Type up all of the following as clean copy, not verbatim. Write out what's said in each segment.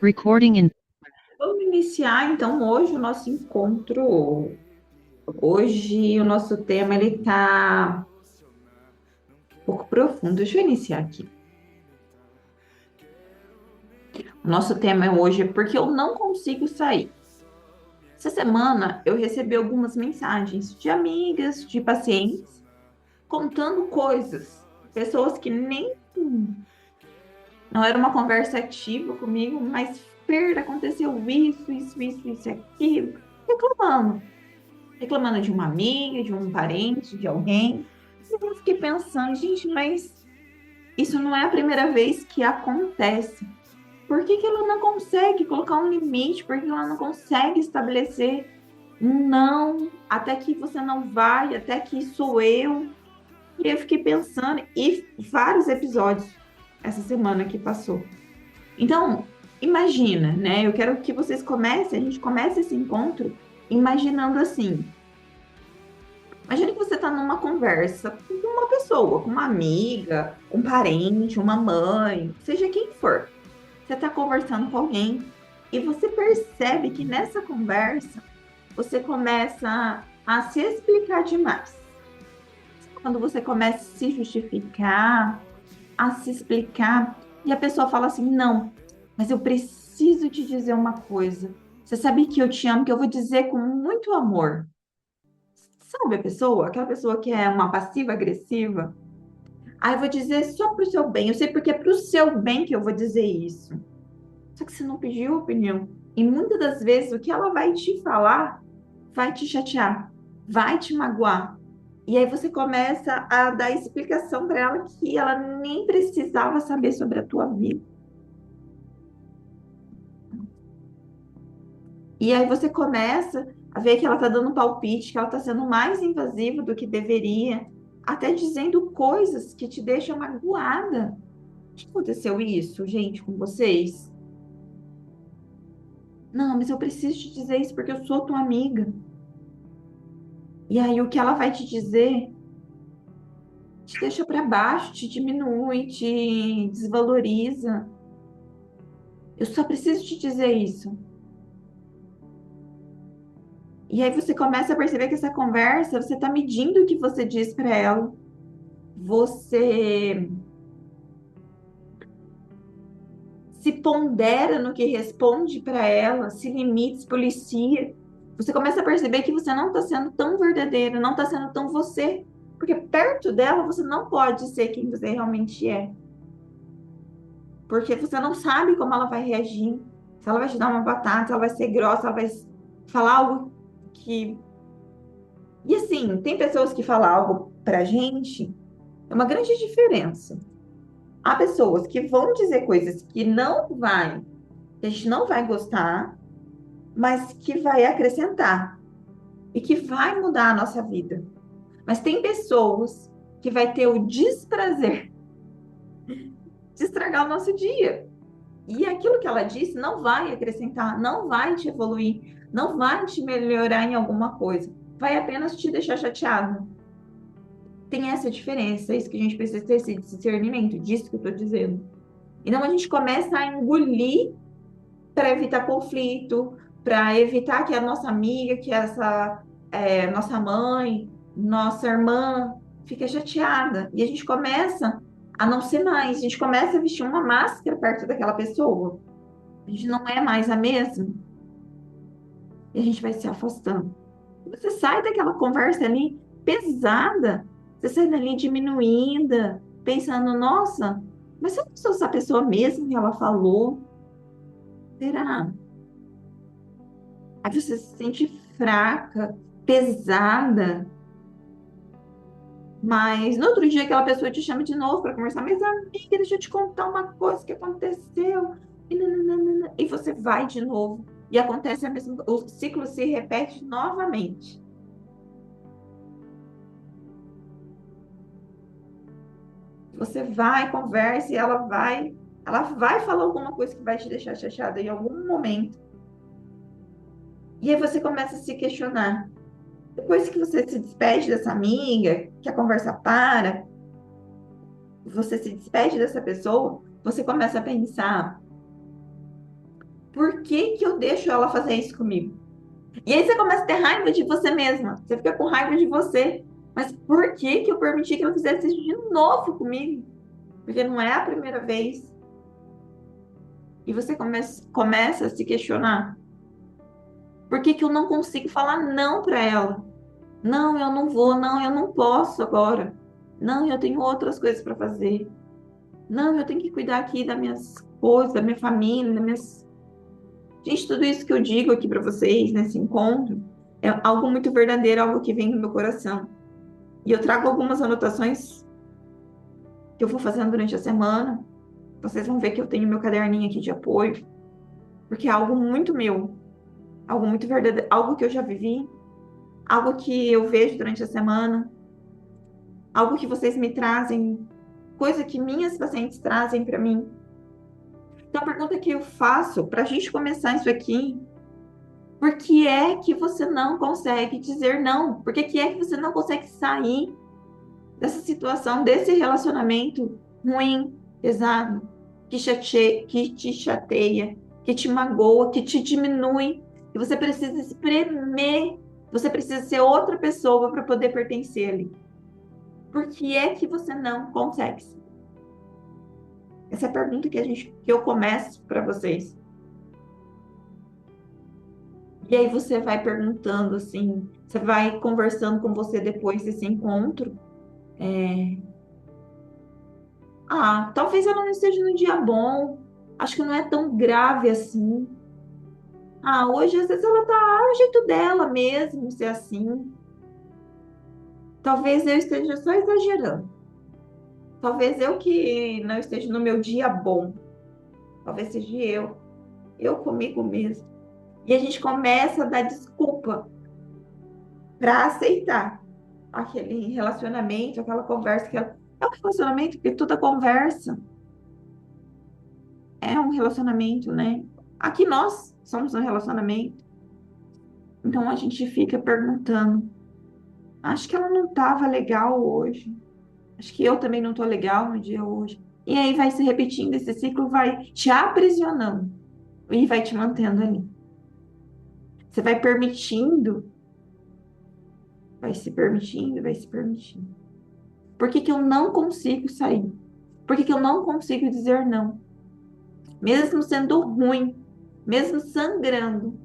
Recording in Vamos iniciar então hoje o nosso encontro. Hoje o nosso tema ele tá um pouco profundo. Deixa eu iniciar aqui. O nosso tema hoje é porque eu não consigo sair. Essa semana eu recebi algumas mensagens de amigas, de pacientes, contando coisas, pessoas que nem não era uma conversa ativa comigo, mas perda, aconteceu isso e aquilo, reclamando. Reclamando de uma amiga, de um parente, de alguém. E eu fiquei pensando, gente, mas isso não é a primeira vez que acontece. Por que que ela não consegue colocar um limite? Por que ela não consegue estabelecer um não, até que você não vai, até que sou eu? E eu fiquei pensando, e vários episódios essa semana que passou. Então, imagina, né? Eu quero que vocês comecem, a gente comece esse encontro imaginando assim. Imagina que você está numa conversa com uma pessoa, com uma amiga, um parente, uma mãe, seja quem for. Você está conversando com alguém e você percebe que nessa conversa você começa a se explicar demais. Quando você começa a se justificar, a se explicar, e a pessoa fala assim: não, mas eu preciso te dizer uma coisa. Você sabe que eu te amo, que eu vou dizer com muito amor. Sabe a pessoa? Aquela pessoa que é uma passiva agressiva. Ah, eu vou dizer só pro seu bem. Eu sei porque é pro seu bem que eu vou dizer isso. Só que você não pediu opinião. E muitas das vezes o que ela vai te falar vai te chatear, vai te magoar. E aí você começa a dar explicação para ela que ela nem precisava saber sobre a tua vida. E aí você começa a ver que ela tá dando palpite, que ela tá sendo mais invasiva do que deveria, até dizendo coisas que te deixam magoada. Que aconteceu isso, gente, com vocês? Não, mas eu preciso te dizer isso porque eu sou tua amiga. E aí o que ela vai te dizer te deixa para baixo, te diminui, te desvaloriza. Eu só preciso te dizer isso. E aí você começa a perceber que essa conversa, você está medindo o que você diz para ela. Você se pondera no que responde para ela, se limita, se policia. Você começa a perceber que você não está sendo tão verdadeiro, não está sendo tão você. Porque perto dela você não pode ser quem você realmente é. Porque você não sabe como ela vai reagir. Se ela vai te dar uma batata, se ela vai ser grossa, ela vai falar algo que. E assim, tem pessoas que falam algo pra gente, é uma grande diferença. Há pessoas que vão dizer coisas que a gente não vai gostar, mas que vai acrescentar e que vai mudar a nossa vida. Mas tem pessoas que vai ter o desprazer de estragar o nosso dia. E aquilo que ela disse não vai acrescentar, não vai te evoluir, não vai te melhorar em alguma coisa. Vai apenas te deixar chateado. Tem essa diferença, é isso que a gente precisa ter esse discernimento, disso que eu estou dizendo. Então a gente começa a engolir para evitar conflito, para evitar que a nossa amiga, que essa nossa mãe, nossa irmã fique chateada. E a gente começa a não ser mais, a gente começa a vestir uma máscara perto daquela pessoa. A gente não é mais a mesma e a gente vai se afastando. Você sai daquela conversa ali pesada, você sai dali diminuída, pensando, nossa, mas eu não sou essa pessoa mesmo que ela falou? Será? Aí você se sente fraca, pesada, mas no outro dia aquela pessoa te chama de novo para conversar, mas amiga, deixa eu te contar uma coisa que aconteceu. E você vai de novo. E acontece a mesma, o ciclo se repete novamente. Você vai, conversa e ela vai falar alguma coisa que vai te deixar chateada em algum momento. E aí você começa a se questionar. Depois que você se despede dessa amiga, que a conversa para, você se despede dessa pessoa, você começa a pensar: que que eu deixo ela fazer isso comigo? E aí você começa a ter raiva de você mesma. Você fica com raiva de você. Mas por que que eu permiti que ela fizesse isso de novo comigo? Porque não é a primeira vez. E você começa a se questionar. Por que que eu não consigo falar não para ela? Não, eu não vou. Não, eu não posso agora. Não, eu tenho outras coisas para fazer. Não, eu tenho que cuidar aqui das minhas coisas, da minha família, das minhas... Gente, tudo isso que eu digo aqui para vocês nesse encontro é algo muito verdadeiro, algo que vem do meu coração. E eu trago algumas anotações que eu vou fazendo durante a semana. Vocês vão ver que eu tenho meu caderninho aqui de apoio, porque é algo muito meu, algo muito verdadeiro, algo que eu já vivi, algo que eu vejo durante a semana, algo que vocês me trazem, coisa que minhas pacientes trazem para mim. Então, a pergunta que eu faço para a gente começar isso aqui: por que é que você não consegue dizer não? Por que é que você não consegue sair dessa situação, desse relacionamento ruim, pesado, que te chateia, que te magoa, que te diminui, que você precisa espremer, você precisa ser outra pessoa para poder pertencer ali? Por que é que você não consegue? Essa é a pergunta que eu começo para vocês. E aí você vai perguntando assim, você vai conversando com você depois desse encontro. Talvez ela não esteja no dia bom. Acho que não é tão grave assim. Hoje às vezes ela tá o jeito dela mesmo, ser assim. Talvez eu esteja só exagerando. Talvez eu que não esteja no meu dia bom. Talvez seja eu comigo mesmo. E a gente começa a dar desculpa para aceitar aquele relacionamento, aquela conversa que é um relacionamento, porque toda conversa é um relacionamento, né? Aqui nós somos um relacionamento. Então a gente fica perguntando: acho que ela não estava legal hoje. Acho que eu também não estou legal no dia hoje. E aí vai se repetindo, esse ciclo vai te aprisionando e vai te mantendo ali. Você vai permitindo, vai se permitindo, vai se permitindo. Por que que eu não consigo sair? Por que que eu não consigo dizer não? Mesmo sendo ruim, mesmo sangrando,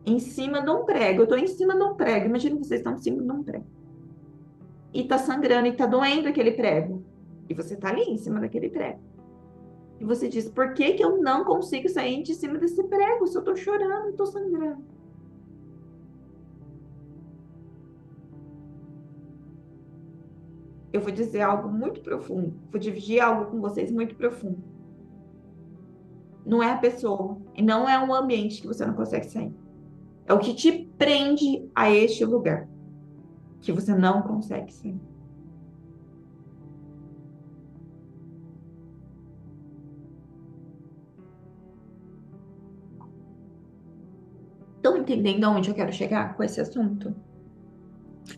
em cima de um prego. Eu estou em cima de um prego. Imagina que vocês estão em cima de um prego. E tá sangrando e tá doendo aquele prego. E você tá ali em cima daquele prego. E você diz: por que que eu não consigo sair de cima desse prego se eu tô chorando e tô sangrando? Eu vou dizer algo muito profundo. Vou dividir algo com vocês muito profundo. Não é a pessoa e não é o ambiente que você não consegue sair. É o que te prende a este lugar que você não consegue sair. Estão entendendo aonde eu quero chegar com esse assunto?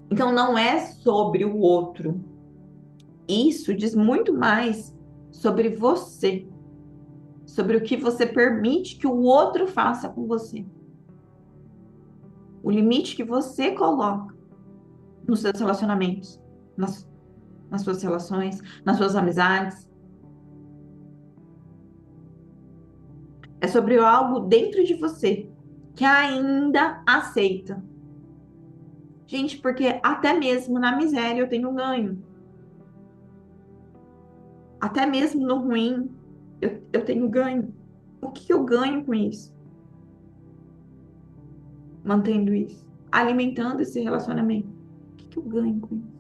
Então, não é sobre o outro. Isso diz muito mais sobre você, sobre o que você permite que o outro faça com você. O limite que você coloca nos seus relacionamentos, nas suas relações, nas suas amizades. É sobre algo dentro de você que ainda aceita. Gente, porque até mesmo na miséria eu tenho ganho. Até mesmo no ruim eu tenho ganho. O que eu ganho com isso? Mantendo isso, alimentando esse relacionamento. O que eu ganho com isso?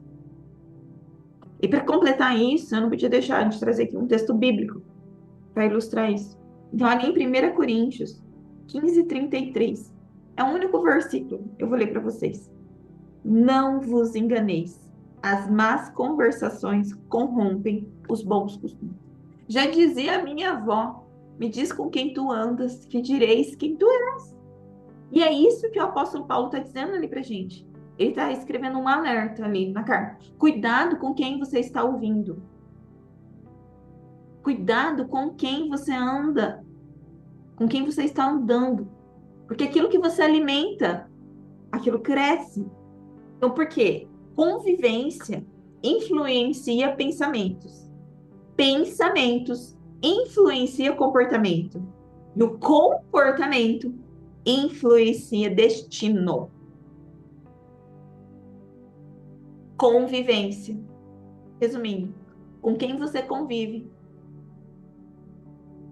E para completar isso, eu não podia deixar de trazer aqui um texto bíblico para ilustrar isso. Então, ali em 1 Coríntios 15:33, é o único versículo, eu vou ler para vocês. Não vos enganeis, as más conversações corrompem os bons costumes. Já dizia a minha avó: me diz com quem tu andas, que direis quem tu és. E é isso que o apóstolo Paulo está dizendo ali para gente. Ele está escrevendo um alerta ali na carta. Cuidado com quem você está ouvindo. Cuidado com quem você anda. com quem você está andando. Porque aquilo que você alimenta, aquilo cresce. Então, por quê? Convivência influencia pensamentos. Pensamentos influencia comportamento. E o comportamento influencia destino. Convivência. Resumindo, com quem você convive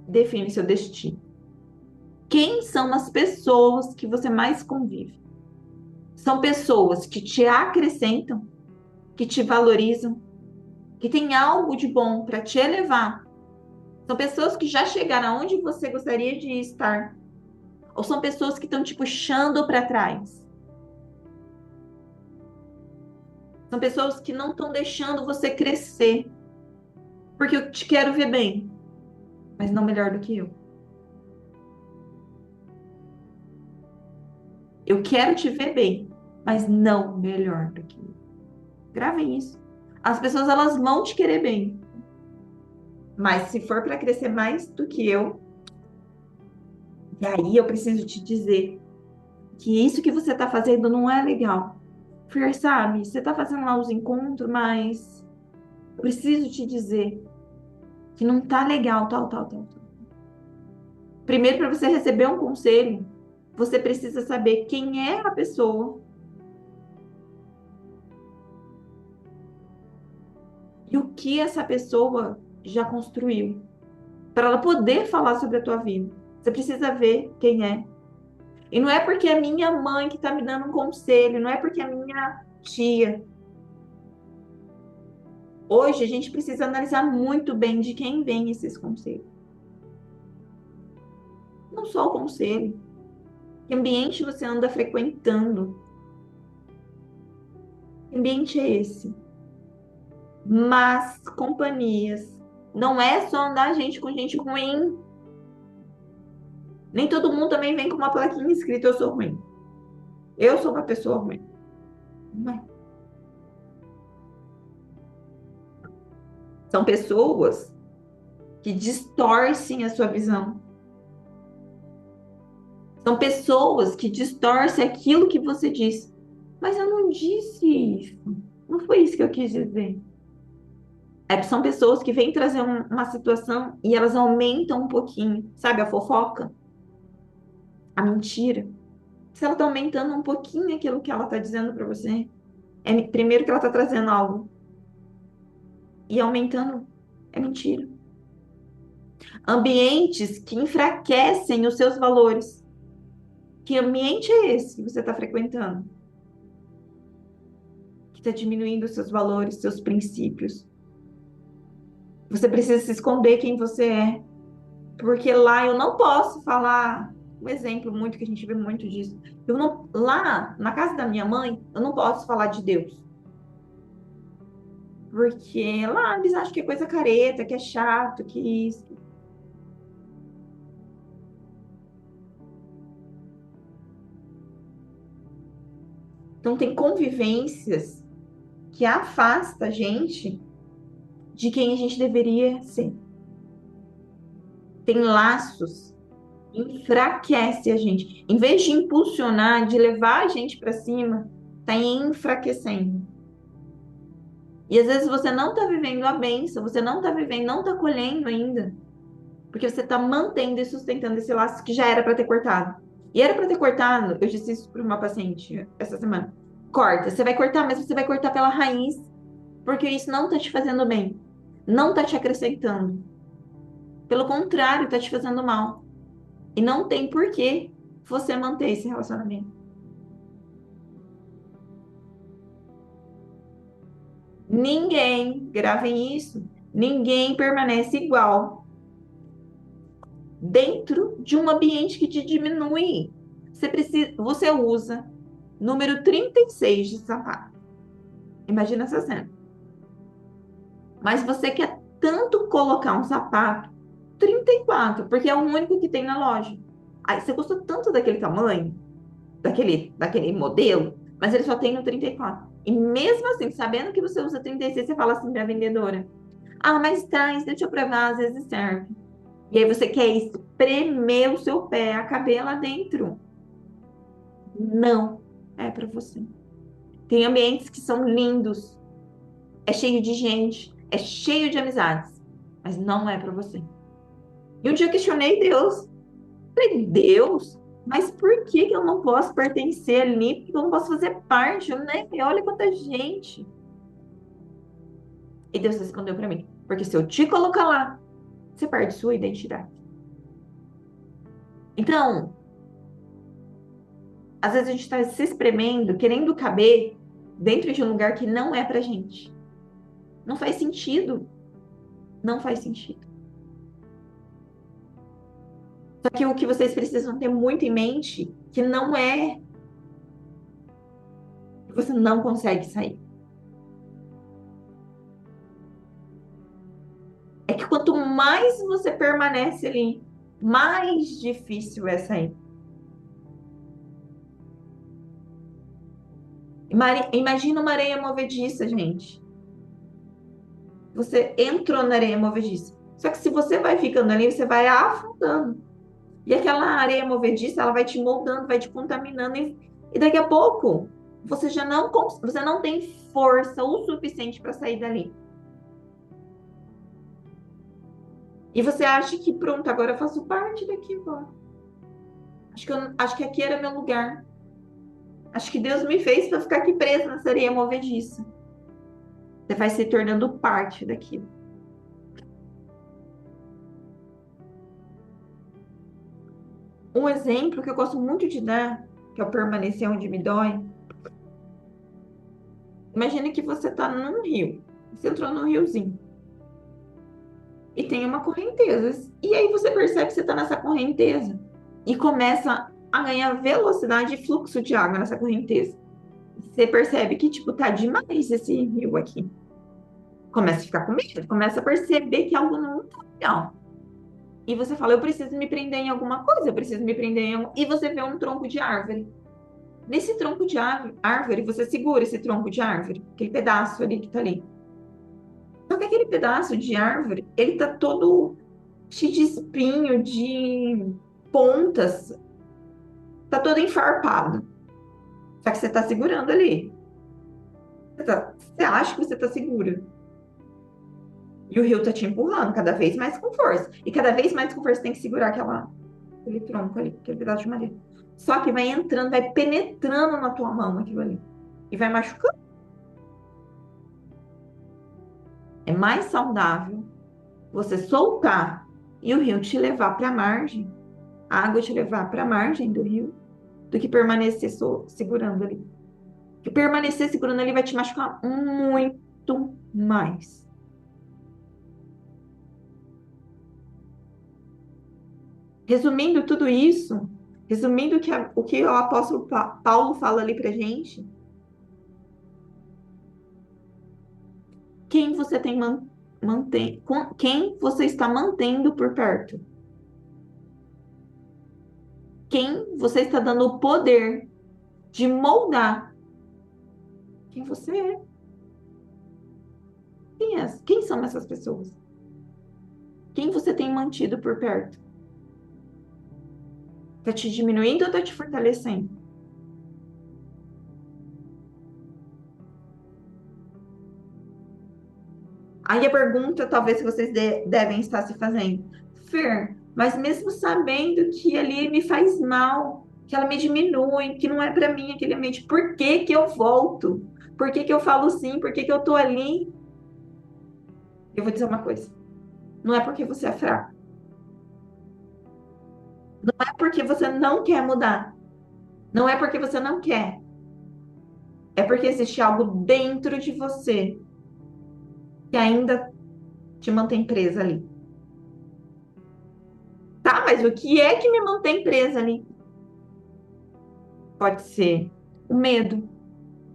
define seu destino. Quem são as pessoas que você mais convive? São pessoas que te acrescentam, que te valorizam, que têm algo de bom para te elevar. São pessoas que já chegaram aonde você gostaria de estar. Ou são pessoas que estão te puxando para trás. São pessoas que não estão deixando você crescer. Porque eu te quero ver bem, mas não melhor do que eu. Eu quero te ver bem, mas não melhor do que eu. Gravem isso. As pessoas, elas vão te querer bem. Mas se for para crescer mais do que eu, e aí eu preciso te dizer que isso que você está fazendo não é legal. Fer, sabe, você está fazendo lá os encontros, mas eu preciso te dizer que não tá legal, tal, tal, tal, tal. Primeiro, para você receber um conselho, você precisa saber quem é a pessoa e o que essa pessoa já construiu. Para ela poder falar sobre a tua vida, você precisa ver quem é. E não é porque é minha mãe que está me dando um conselho, não é porque é minha tia. Hoje a gente precisa analisar muito bem de quem vem esses conselhos. Não só o conselho. Que ambiente você anda frequentando? Que ambiente é esse? Mas companhias. Não é só andar gente com gente ruim. Nem todo mundo também vem com uma plaquinha escrita eu sou ruim. Eu sou uma pessoa ruim. Não é. São pessoas que distorcem a sua visão. São pessoas que distorcem aquilo que você disse. Mas eu não disse isso. Não foi isso que eu quis dizer. São pessoas que vêm trazer uma situação e elas aumentam um pouquinho, sabe, a fofoca, a mentira. Se ela está aumentando um pouquinho aquilo que ela está dizendo para você, primeiro que ela está trazendo algo e aumentando, é mentira. Ambientes que enfraquecem os seus valores. Que ambiente é esse que você está frequentando? Que está diminuindo os seus valores, seus princípios. Você precisa se esconder quem você é. Porque lá eu não posso falar. Um exemplo muito que a gente vê muito disso. Eu não, lá na casa da minha mãe, eu não posso falar de Deus. Porque lá eles acham que é coisa careta, que é chato, que isso. Então tem convivências que afasta a gente de quem a gente deveria ser. Tem laços que enfraquece a gente. Em vez de impulsionar, de levar a gente para cima, tá enfraquecendo. E às vezes você não está vivendo a bênção, você não está vivendo, não está colhendo ainda, porque você está mantendo e sustentando esse laço que já era para ter cortado. E era para ter cortado, eu disse isso para uma paciente essa semana. Corta, você vai cortar, mas você vai cortar pela raiz, porque isso não está te fazendo bem, não está te acrescentando. Pelo contrário, está te fazendo mal. E não tem porquê você manter esse relacionamento. Ninguém, gravem isso, ninguém permanece igual dentro de um ambiente que te diminui. Você usa número 36 de sapato. Imagina essa cena. Mas você quer tanto colocar um sapato 34, porque é o único que tem na loja. Aí você gostou tanto daquele tamanho, daquele modelo, mas ele só tem no 34. E mesmo assim, sabendo que você usa 36, você fala assim para a vendedora: ah, mas traz, deixa eu provar, às vezes serve. E aí você quer espremer o seu pé a caber lá dentro. Não é para você. Tem ambientes que são lindos, é cheio de gente, é cheio de amizades, mas não é para você. E um dia eu questionei Deus. Falei, Deus, mas por que que eu não posso pertencer ali? Por que eu não posso fazer parte? Eu, né? Olha quanta gente. E Deus respondeu para mim, porque se eu te colocar lá, você perde sua identidade. Então, às vezes a gente está se espremendo, querendo caber dentro de um lugar que não é pra gente. Não faz sentido. Não faz sentido. Só que o que vocês precisam ter muito em mente, que não é, que você não consegue sair. É que quanto mais você permanece ali, mais difícil é sair. Imagina uma areia movediça, gente. Você entrou na areia movediça. Só que se você vai ficando ali, você vai afundando. E aquela areia movediça, ela vai te moldando, vai te contaminando. E daqui a pouco, você não tem força o suficiente para sair dali. E você acha que, pronto, agora eu faço parte daqui agora. Acho que aqui era meu lugar. Acho que Deus me fez para ficar aqui presa nessa areia movediça. Você vai se tornando parte daquilo. Um exemplo que eu gosto muito de dar, que é o permanecer onde me dói. Imagine que você está num rio. Você entrou num riozinho. E tem uma correnteza. E aí você percebe que você está nessa correnteza. E começa a ganhar velocidade e fluxo de água nessa correnteza. Você percebe que, tipo, tá demais esse rio aqui. Começa a ficar com medo, começa a perceber que algo não tá legal. E você fala, eu preciso me prender em alguma coisa, eu preciso me prender em algum... E você vê um tronco de árvore. Nesse tronco de árvore, você segura esse tronco de árvore, aquele pedaço ali que tá ali. Só que aquele pedaço de árvore, ele tá todo cheio de espinho, de pontas, tá todo enfarpado. Só que você tá segurando ali. Você acha que você tá segura. E o rio tá te empurrando cada vez mais com força. E cada vez mais com força você tem que segurar aquele tronco ali, aquele pedaço de madeira. Só que vai entrando, vai penetrando na tua mão aquilo ali. E vai machucando. É mais saudável você soltar e o rio te levar para a margem, a água te levar para a margem do rio, do que permanecer segurando ali. Porque permanecer segurando ali vai te machucar muito mais. Resumindo tudo isso, resumindo o que o apóstolo Paulo fala ali pra gente, quem você tem quem você está mantendo por perto? Quem você está dando o poder de moldar quem você é? Quem são essas pessoas? Quem você tem mantido por perto? Tá te diminuindo ou tá te fortalecendo? Aí a pergunta, talvez, que vocês devem estar se fazendo. Fer, mas mesmo sabendo que ali me faz mal, que ela me diminui, que não é para mim aquele ambiente, por que que eu volto? Por que que eu falo sim? Por que que eu tô ali? Eu vou dizer uma coisa. Não é porque você é fraco. Não é porque você não quer mudar. Não é porque você não quer. É porque existe algo dentro de você que ainda te mantém presa ali. Tá, mas o que é que me mantém presa ali? Pode ser o medo.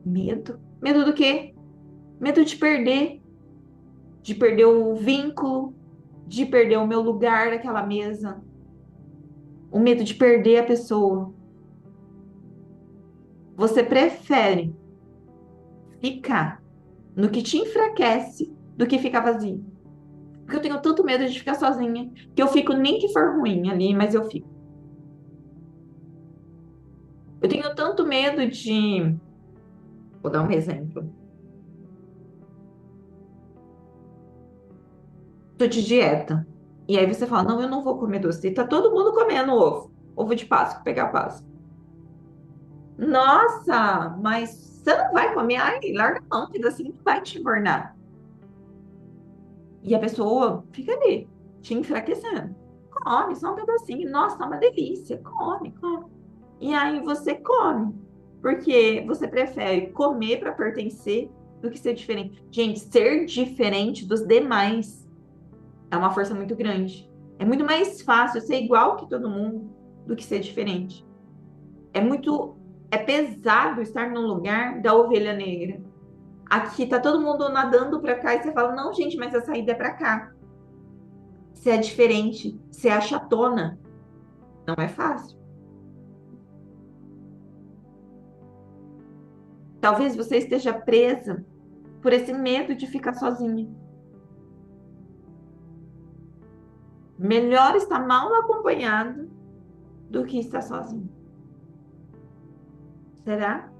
Medo? Medo do quê? Medo de perder o vínculo, de perder o meu lugar naquela mesa, o medo de perder a pessoa. Você prefere ficar no que te enfraquece do que ficar vazio. Porque eu tenho tanto medo de ficar sozinha, que eu fico nem que for ruim ali, mas eu fico. Eu tenho tanto medo de. Vou dar um exemplo. Tô de dieta. E aí você fala, não, eu não vou comer doce. E tá todo mundo comendo ovo. Ovo de Páscoa, pegar Páscoa. Nossa, mas você não vai comer? Ai, larga a mão, que assim vai te engordar. E a pessoa fica ali, te enfraquecendo. Come, só um pedacinho. Nossa, tá uma delícia. Come, come. E aí você come. Porque você prefere comer para pertencer do que ser diferente. Gente, ser diferente dos demais é uma força muito grande. É muito mais fácil ser igual que todo mundo do que ser diferente. É muito, é pesado estar no lugar da ovelha negra. Aqui tá todo mundo nadando para cá e você fala: "Não, gente, mas a saída é para cá". Você é diferente, você é a chatona, não é fácil. Talvez você esteja presa por esse medo de ficar sozinha. Melhor estar mal acompanhado do que estar sozinho. Será?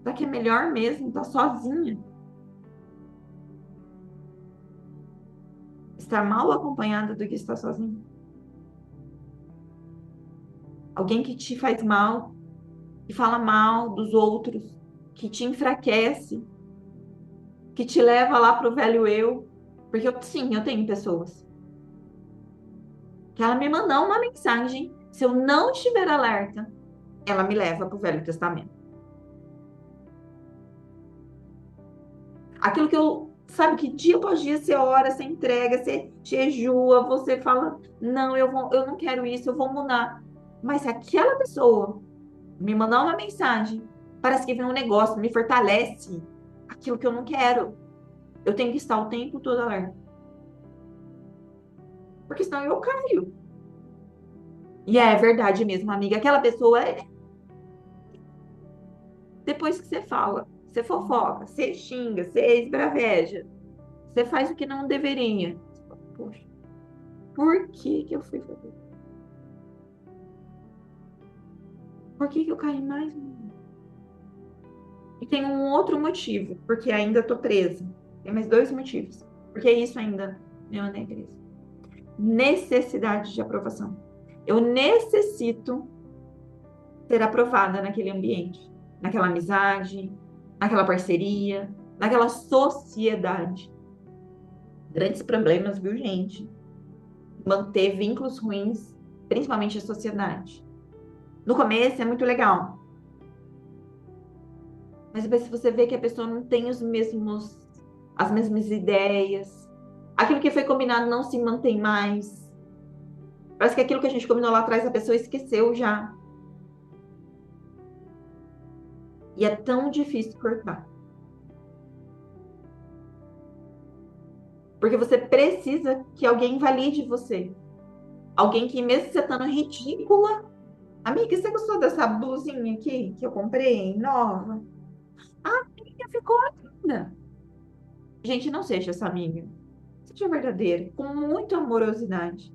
Será que é melhor mesmo estar sozinha? Estar mal acompanhada do que estar sozinha? Alguém que te faz mal, que fala mal dos outros, que te enfraquece, que te leva lá pro velho eu. Porque sim, eu tenho pessoas que ela me mandar uma mensagem, se eu não estiver alerta, ela me leva pro Velho Testamento. Aquilo que eu, sabe, que dia após dia você ora, você entrega, você jejua, você fala, não, eu não quero isso, eu vou mudar. Mas se aquela pessoa me mandar uma mensagem, parece que vem um negócio, me fortalece aquilo que eu não quero. Eu tenho que estar o tempo todo alerta. Porque senão eu caio. E é verdade mesmo, amiga. Aquela pessoa, depois que você fala, você fofoca, você xinga, você esbraveja, você faz o que não deveria. Você fala, poxa, por que que eu fui fazer? Por que que eu caí mais? E tem um outro motivo, porque ainda tô presa. Tem mais dois motivos. Porque isso ainda me mantém presa. Necessidade de aprovação. Eu necessito ser aprovada naquele ambiente, naquela amizade, naquela parceria, naquela sociedade. Grandes problemas, viu, gente? Manter vínculos ruins, principalmente a sociedade. No começo é muito legal, mas depois você vê que a pessoa não tem as mesmas ideias, aquilo que foi combinado não se mantém mais. Parece que aquilo que a gente combinou lá atrás a pessoa esqueceu já. E é tão difícil cortar. Porque você precisa que alguém valide você. Alguém que, mesmo você estando ridícula, amiga, você gostou dessa blusinha aqui que eu comprei, nova? Ah, amiga, ficou linda. Gente, não seja essa amiga. Seja verdadeira, com muita amorosidade.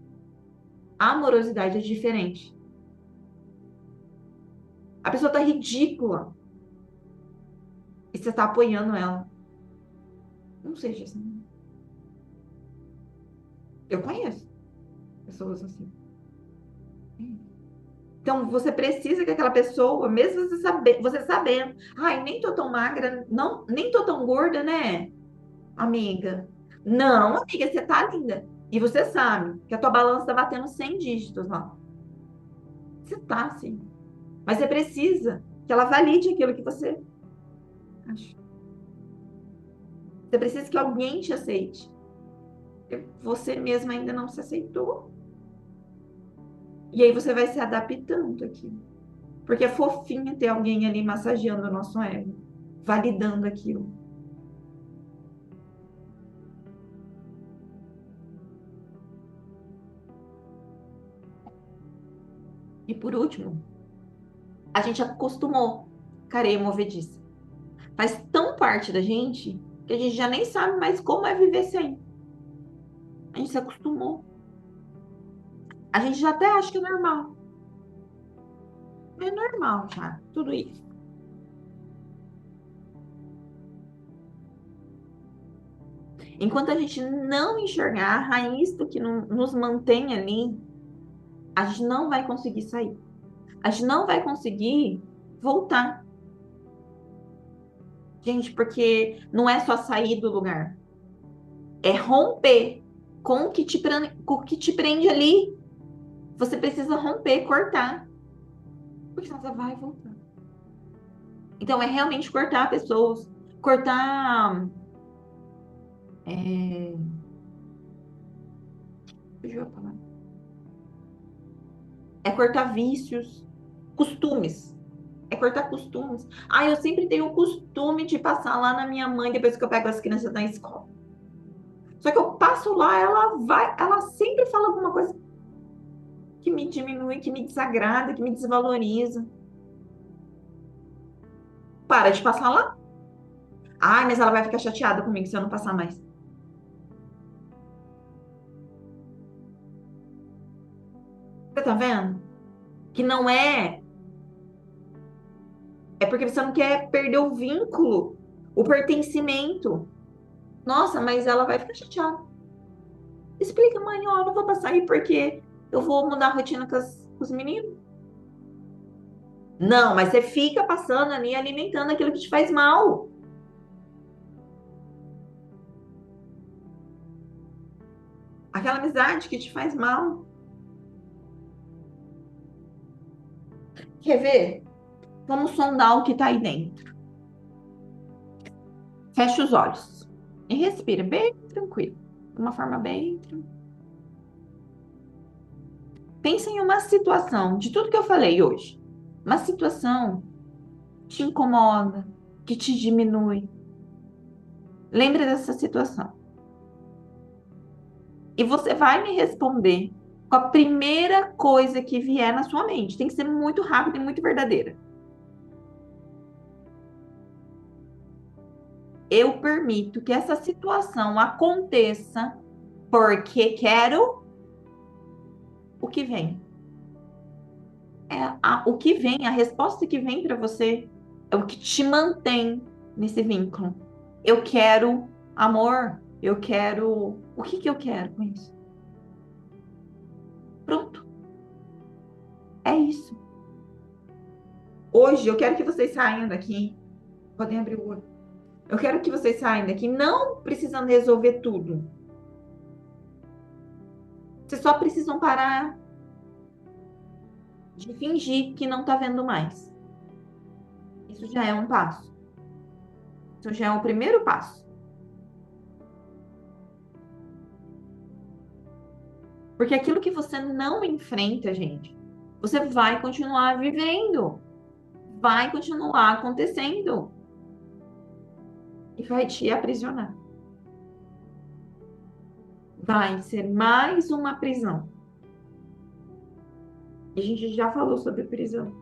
A amorosidade é diferente. A pessoa tá ridícula e você tá apoiando ela. Não seja assim. Eu conheço pessoas assim. Então, você precisa que aquela pessoa, mesmo você sabendo, ai, nem tô tão magra, não, nem tô tão gorda, né, amiga? Não, amiga, você tá linda. E você sabe que a tua balança tá batendo 100 dígitos lá. Você tá, assim. Mas você precisa que ela valide aquilo que você acha. Você precisa que alguém te aceite. Porque você mesma ainda não se aceitou. E aí você vai se adaptando aqui. Porque é fofinho ter alguém ali massageando o nosso ego, validando aquilo. E por último, a gente acostumou careia movediça. Faz tão parte da gente que a gente já nem sabe mais como é viver sem. A gente se acostumou. A gente já até acha que é normal. É normal já, tudo isso. Enquanto a gente não enxergar a raiz do que nos mantém ali, a gente não vai conseguir sair. A gente não vai conseguir voltar. Gente, porque não é só sair do lugar, é romper com com o que te prende ali. Você precisa romper, cortar, porque senão você vai voltar. Então, é realmente cortar pessoas, cortar. É... Fugiu a palavra. É cortar vícios, costumes. É cortar costumes. Ah, eu sempre tenho o costume de passar lá na minha mãe depois que eu pego as crianças da escola. Só que eu passo lá, ela sempre fala alguma coisa que me diminui, que me desagrada, que me desvaloriza. Para de passar lá. Ai, mas ela vai ficar chateada comigo se eu não passar mais. Você tá vendo? Que não é. É porque você não quer perder o vínculo, o pertencimento. Nossa, mas ela vai ficar chateada. Explica, mãe, ó, eu não vou passar aí porque eu vou mudar a rotina com os meninos. Não, mas você fica passando ali, alimentando aquilo que te faz mal. Aquela amizade que te faz mal. Quer ver? Vamos sondar o que tá aí dentro. Fecha os olhos e respira bem tranquilo. De uma forma bem tranquila. Pensa em uma situação, de tudo que eu falei hoje. Uma situação que te incomoda, que te diminui. Lembre dessa situação. E você vai me responder com a primeira coisa que vier na sua mente. Tem que ser muito rápida e muito verdadeira. Eu permito que essa situação aconteça porque quero o que vem. O que vem, a resposta que vem para você é o que te mantém nesse vínculo. Eu quero amor, eu quero. O que que eu quero com isso? Pronto, é isso. Hoje eu quero que vocês saiam daqui. Podem abrir o olho. Eu quero que vocês saiam daqui não precisando resolver tudo. Vocês só precisam parar de fingir que não tá vendo mais. Isso já é um passo. Isso já é o primeiro passo. Porque aquilo que você não enfrenta, gente, você vai continuar vivendo, vai continuar acontecendo e vai te aprisionar. Vai ser mais uma prisão. E a gente já falou sobre prisão.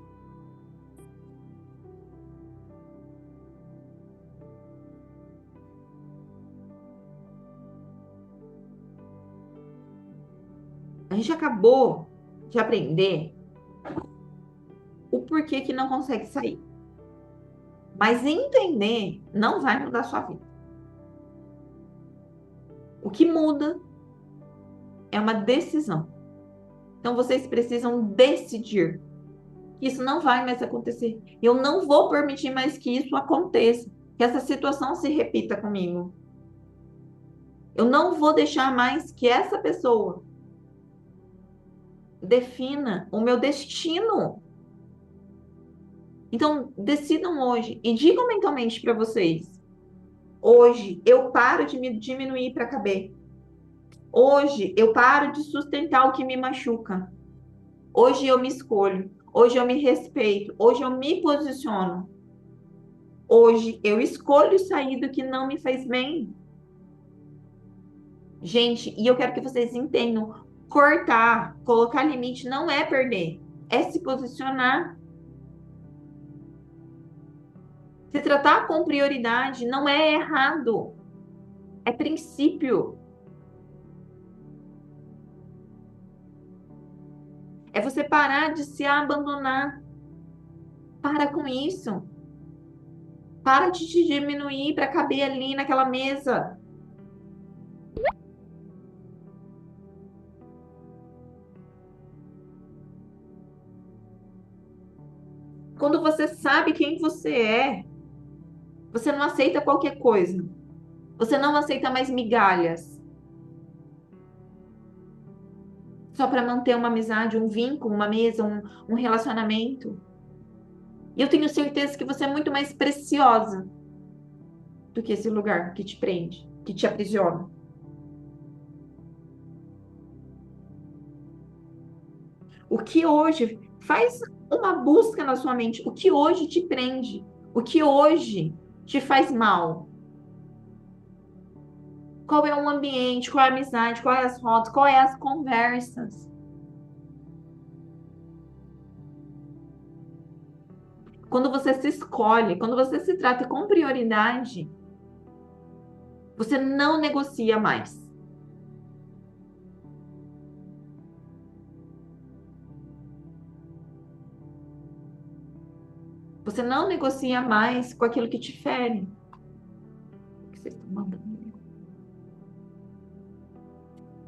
A gente acabou de aprender o porquê que não consegue sair. Mas entender não vai mudar a sua vida. O que muda é uma decisão. Então vocês precisam decidir que isso não vai mais acontecer. Eu não vou permitir mais que isso aconteça, que essa situação se repita comigo. Eu não vou deixar mais que essa pessoa defina o meu destino. Então, decidam hoje e digam mentalmente para vocês: hoje eu paro de me diminuir para caber. Hoje eu paro de sustentar o que me machuca. Hoje eu me escolho. Hoje eu me respeito. Hoje eu me posiciono. Hoje eu escolho sair do que não me faz bem. Gente, e eu quero que vocês entendam: cortar, colocar limite não é perder, é se posicionar. Se tratar com prioridade não é errado, é princípio. É você parar de se abandonar. Para com isso. Para de te diminuir para caber ali naquela mesa. Quando você sabe quem você é, você não aceita qualquer coisa. Você não aceita mais migalhas. Só para manter uma amizade, um vínculo, uma mesa, um relacionamento. E eu tenho certeza que você é muito mais preciosa do que esse lugar que te prende, que te aprisiona. O que hoje faz uma busca na sua mente, o que hoje te prende, o que hoje te faz mal. Qual é o ambiente, qual é a amizade, qual é as rotas, qual é as conversas. Quando você se escolhe, quando você se trata com prioridade, você não negocia mais. Você não negocia mais com aquilo que te fere. O que vocês estão mandando?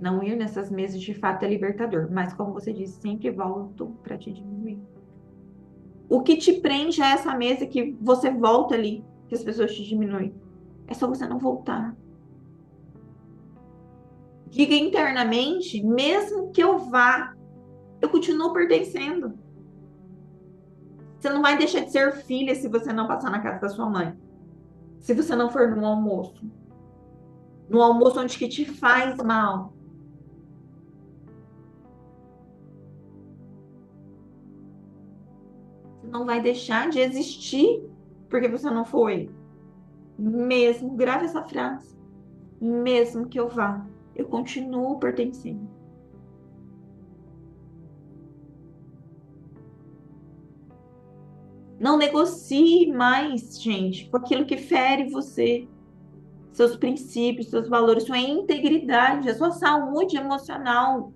Não ir nessas mesas de fato é libertador, mas como você disse, sempre volto para te diminuir. O que te prende a essa mesa que você volta ali, que as pessoas te diminuem. É só você não voltar. Diga internamente, mesmo que eu vá, eu continuo pertencendo. Você não vai deixar de ser filha se você não passar na casa da sua mãe. Se você não for no almoço. No almoço onde que te faz mal. Você não vai deixar de existir porque você não foi. Mesmo, grave essa frase. Mesmo que eu vá, eu continuo pertencendo. Não negocie mais, gente, com aquilo que fere você, seus princípios, seus valores, sua integridade, a sua saúde emocional.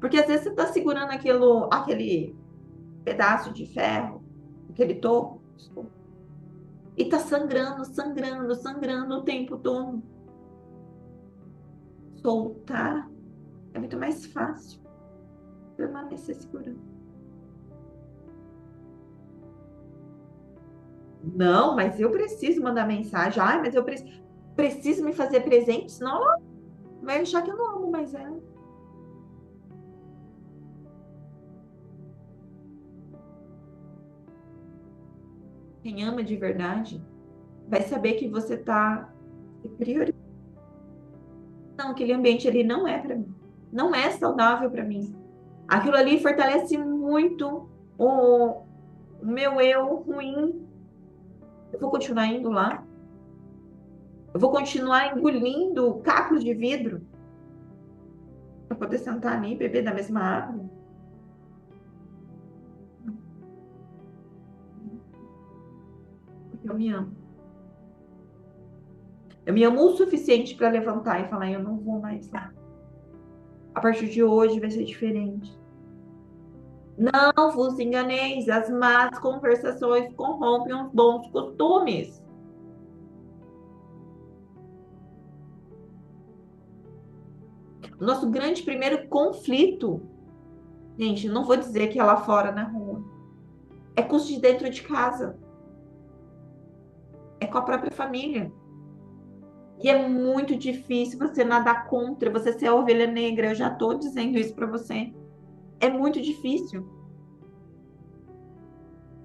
Porque às vezes você está segurando aquele pedaço de ferro, aquele toco, desculpa, e está sangrando, sangrando, sangrando o tempo todo. Soltar é muito mais fácil permanecer segurando. Não, mas eu preciso mandar mensagem. Ai, mas eu preciso me fazer presente, senão ela vai achar que eu não amo mais ela. Quem ama de verdade vai saber que você está priorizando. Não, aquele ambiente ali não é para mim. Não é saudável para mim. Aquilo ali fortalece muito o meu eu ruim. Eu vou continuar indo lá. Eu vou continuar engolindo cacos de vidro para poder sentar ali e beber da mesma água. Porque eu me amo. Eu me amo o suficiente para levantar e falar, eu não vou mais lá. A partir de hoje vai ser diferente. Não vos enganeis, as más conversações corrompem os bons costumes. O nosso grande primeiro conflito, gente, não vou dizer que é lá fora na rua, é com os de dentro de casa, é com a própria família. E é muito difícil você nadar contra, você ser a ovelha negra. Eu já estou dizendo isso para você. É muito difícil.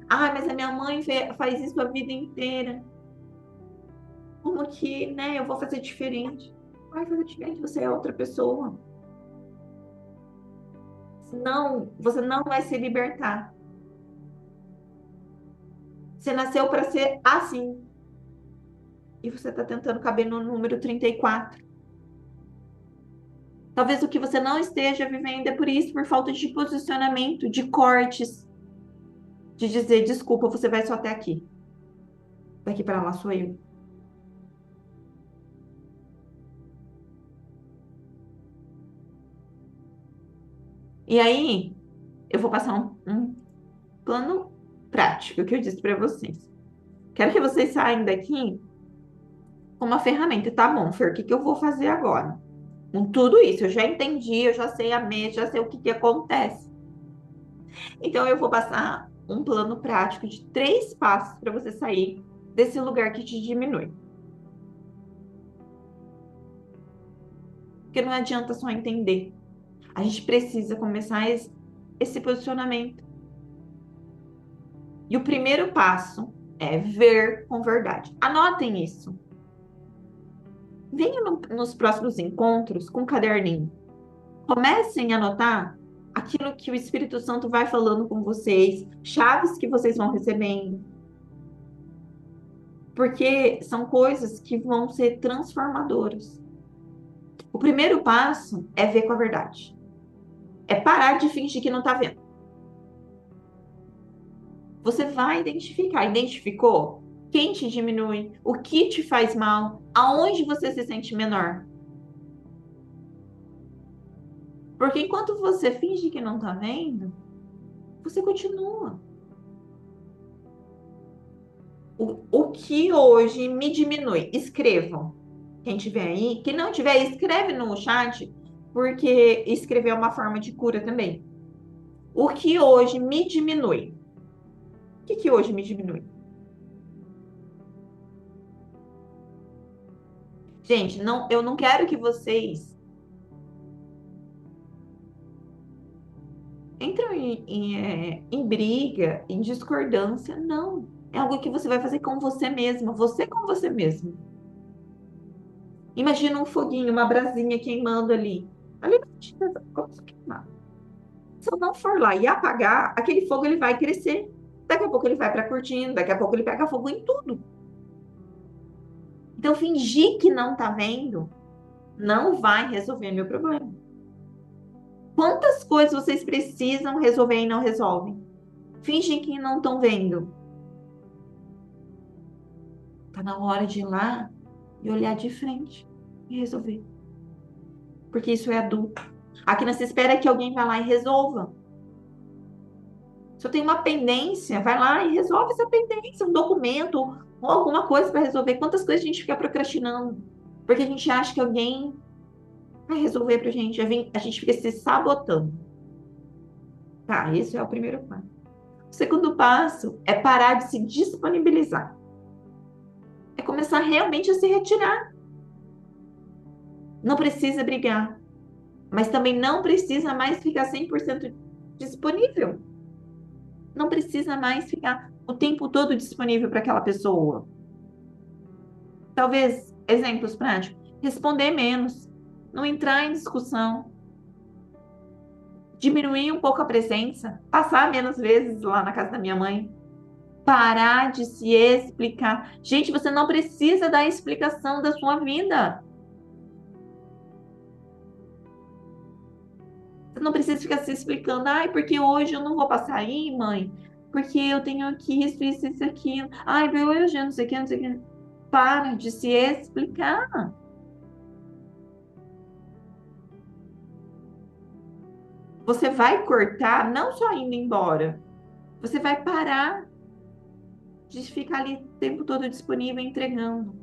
Ah, mas a minha mãe faz isso a vida inteira. Como que, né? Eu vou fazer diferente. Vai fazer diferente, você é outra pessoa. Senão, você não vai se libertar. Você nasceu para ser assim. E você está tentando caber no número 34. Talvez o que você não esteja vivendo é por isso, por falta de posicionamento, de cortes, de dizer, desculpa, você vai só até aqui. Daqui para lá sou eu. E aí, eu vou passar um plano prático que eu disse para vocês. Quero que vocês saiam daqui com uma ferramenta. Tá bom, Fer, o que que eu vou fazer agora? Com tudo isso, eu já entendi, eu já sei a mesa, já sei o que que acontece. Então, eu vou passar um plano prático de 3 passos para você sair desse lugar que te diminui. Porque não adianta só entender. A gente precisa começar esse posicionamento. E o primeiro passo é ver com verdade. Anotem isso. Venham nos próximos encontros com um caderninho. Comecem a anotar aquilo que o Espírito Santo vai falando com vocês, chaves que vocês vão recebendo. Porque são coisas que vão ser transformadoras. O primeiro passo é ver com a verdade. É parar de fingir que não está vendo. Você vai identificar. Identificou? Quem te diminui? O que te faz mal? Aonde você se sente menor? Porque enquanto você finge que não está vendo, você continua. O que hoje me diminui? Escrevam. Quem tiver aí, quem não tiver, escreve no chat, porque escrever é uma forma de cura também. O que hoje me diminui? O que hoje me diminui? Gente, não, eu não quero que vocês entrem em briga, em discordância. Não. É algo que você vai fazer com você mesma, você com você mesmo. Imagina um foguinho, uma brasinha queimando ali. Ali na frente da começa a queimar. Se eu não for lá e apagar, aquele fogo ele vai crescer. Daqui a pouco ele vai para a cortina, daqui a pouco ele pega fogo em tudo. Então, fingir que não tá vendo não vai resolver meu problema. Quantas coisas vocês precisam resolver e não resolvem? Fingem que não estão vendo. Tá na hora de ir lá e olhar de frente e resolver. Porque isso é adulto. Aqui não se espera que alguém vá lá e resolva. Se eu tenho uma pendência, vai lá e resolve essa pendência, um documento ou alguma coisa para resolver. Quantas coisas a gente fica procrastinando? Porque a gente acha que alguém vai resolver pra gente. A gente fica se sabotando. Tá, esse é o primeiro passo. O segundo passo é parar de se disponibilizar. É começar realmente a se retirar. Não precisa brigar, mas também não precisa mais ficar 100% disponível. Não precisa mais ficar o tempo todo disponível para aquela pessoa. Talvez, exemplos práticos, responder menos, não entrar em discussão, diminuir um pouco a presença, passar menos vezes lá na casa da minha mãe, parar de se explicar. Gente, você não precisa dar explicação da sua vida. Você não precisa ficar se explicando. Ai, porque hoje eu não vou passar aí, mãe? Porque eu tenho aqui isso, aquilo. Ai, hoje eu não sei o que, não sei o que. Para de se explicar. Você vai cortar, não só indo embora. Você vai parar de ficar ali o tempo todo disponível entregando.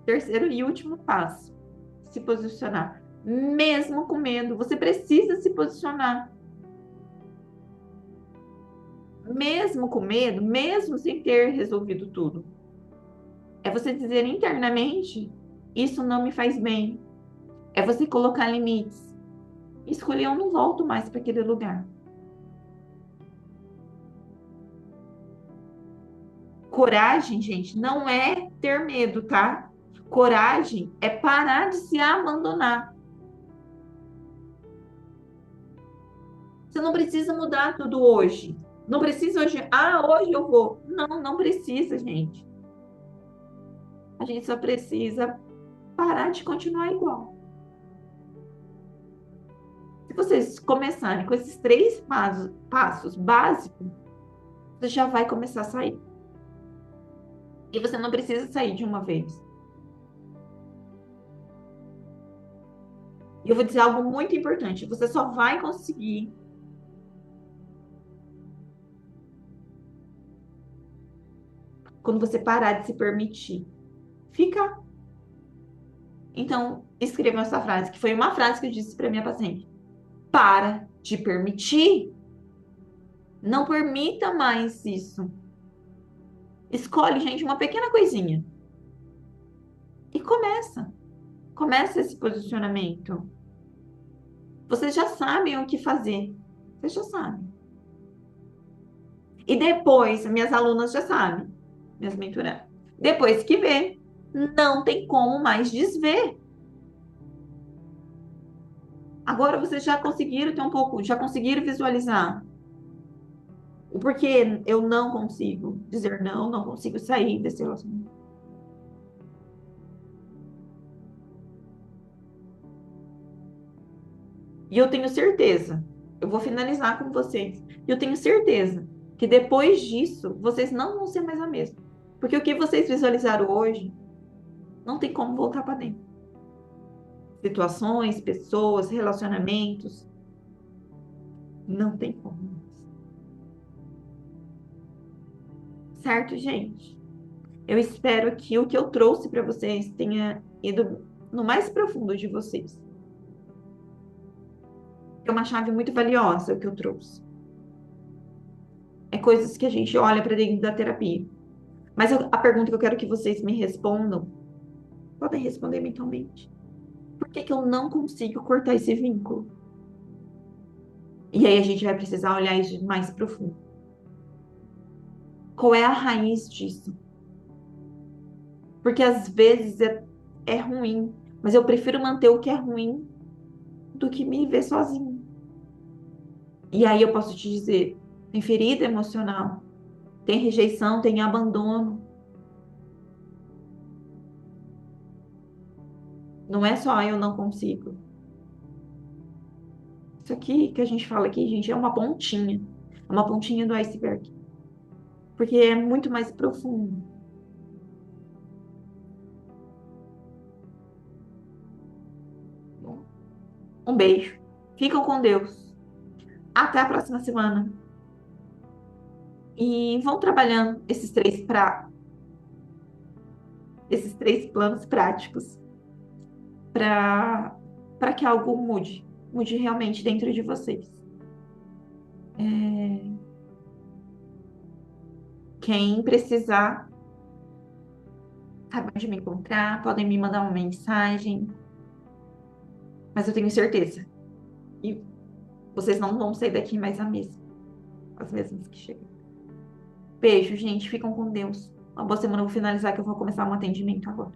Terceiro e último passo: se posicionar. Mesmo com medo, você precisa se posicionar. Mesmo com medo, mesmo sem ter resolvido tudo. É você dizer internamente: isso não me faz bem. É você colocar limites. Escolher, eu não volto mais para aquele lugar. Coragem, gente, não é ter medo, tá? Coragem é parar de se abandonar. Você não precisa mudar tudo hoje. Não precisa hoje, hoje eu vou. Não, não precisa, gente. A gente só precisa parar de continuar igual. Se vocês começarem com esses 3 passos básicos, você já vai começar a sair. E você não precisa sair de uma vez. E eu vou dizer algo muito importante. Você só vai conseguir quando você parar de se permitir ficar. Então, escreva essa frase, que foi uma frase que eu disse para minha paciente. Para de permitir. Não permita mais isso. Escolhe, gente, uma pequena coisinha. E começa. Começa esse posicionamento. Vocês já sabem o que fazer. Vocês já sabem. E depois, minhas alunas já sabem, minhas mentorandas. Depois que vê, não tem como mais desver. Agora vocês já conseguiram ter um pouco, já conseguiram visualizar o porquê eu não consigo dizer não, não consigo sair desse relacionamento. E eu tenho certeza, eu vou finalizar com vocês. E eu tenho certeza que depois disso, vocês não vão ser mais a mesma. Porque o que vocês visualizaram hoje, não tem como voltar para dentro. Situações, pessoas, relacionamentos, não tem como. Certo, gente? Eu espero que o que eu trouxe para vocês tenha ido no mais profundo de vocês. É uma chave muito valiosa o que eu trouxe. É coisas que a gente olha para dentro da terapia. Mas a pergunta que eu quero que vocês me respondam, podem responder mentalmente. Por que que eu não consigo cortar esse vínculo? E aí a gente vai precisar olhar isso mais profundo. Qual é a raiz disso? Porque às vezes é ruim, mas eu prefiro manter o que é ruim do que me ver sozinho. E aí eu posso te dizer, tem ferida emocional, tem rejeição, tem abandono. Não é só eu não consigo. Isso aqui que a gente fala aqui, gente, é uma pontinha do iceberg, porque é muito mais profundo. Um beijo. Ficam com Deus. Até a próxima semana. E vão trabalhando esses três planos práticos para que algo mude realmente dentro de vocês. É, quem precisar, sabe onde me encontrar, podem me mandar uma mensagem, mas eu tenho certeza. E vocês não vão sair daqui mais as mesmas que chegam. Beijo, gente. Ficam com Deus. Uma boa semana. Eu vou finalizar que eu vou começar um atendimento agora.